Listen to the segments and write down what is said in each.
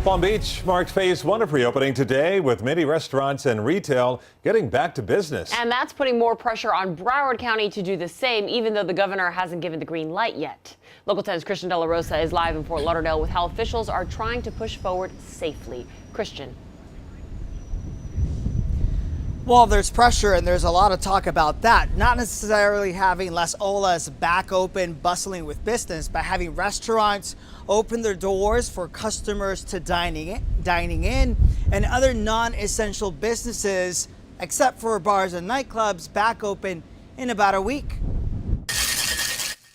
Palm Beach marked phase one of reopening today, with many restaurants and retail getting back to business. And that's putting more pressure on Broward County to do the same, even though the governor hasn't given the green light yet. Local 10's Christian De La Rosa is live in Fort Lauderdale with how officials are trying to push forward safely. Christian. Well, there's pressure and there's a lot of talk about that. Not necessarily having Las Olas back open, bustling with business, but having restaurants open their doors for customers to dining in, and other non-essential businesses, except for bars and nightclubs, back open in about a week.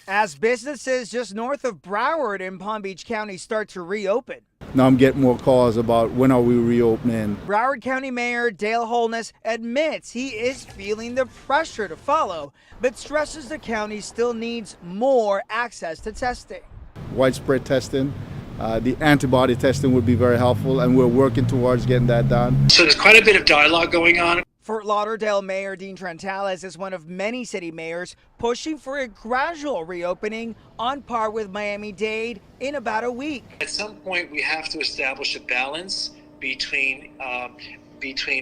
As businesses just north of Broward in Palm Beach County start to reopen. Now I'm getting more calls about when are we reopening. Broward County Mayor Dale Holness admits he is feeling the pressure to follow, but stresses the county still needs more access to testing. Widespread testing, the antibody testing would be very helpful, and we're working towards getting that done. So there's quite a bit of dialogue going on. Fort Lauderdale Mayor Dean Trentales is one of many city mayors pushing for a gradual reopening on par with Miami-Dade in about a week. At some point, we have to establish a balance between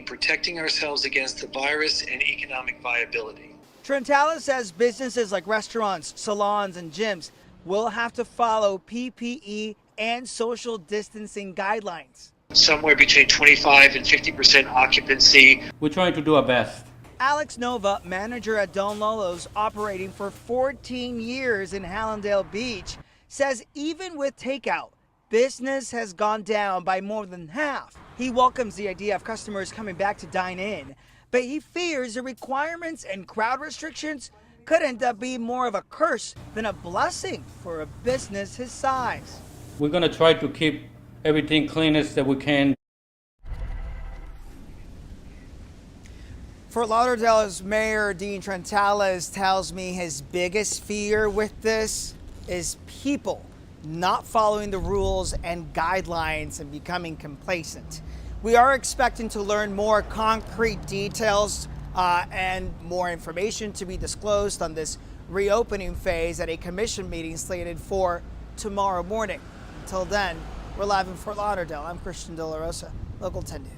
protecting ourselves against the virus and economic viability. Trentales says businesses like restaurants, salons, and gyms will have to follow PPE and social distancing guidelines. Somewhere between 25 and 50% occupancy. We're trying to do our best. Alex Nova, manager at Don Lolo's, operating for 14 years in Hallandale Beach, says even with takeout, business has gone down by more than half. He welcomes the idea of customers coming back to dine in, but he fears the requirements and crowd restrictions could end up being more of a curse than a blessing for a business his size. We're going to try to keep everything cleanest that we can. Fort Lauderdale's Mayor Dean Trentales tells me his biggest fear with this is people not following the rules and guidelines and becoming complacent. We are expecting to learn more concrete details and more information to be disclosed on this reopening phase at a commission meeting slated for tomorrow morning. Until then, we're live in Fort Lauderdale. I'm Christian De La Rosa, Local 10 News.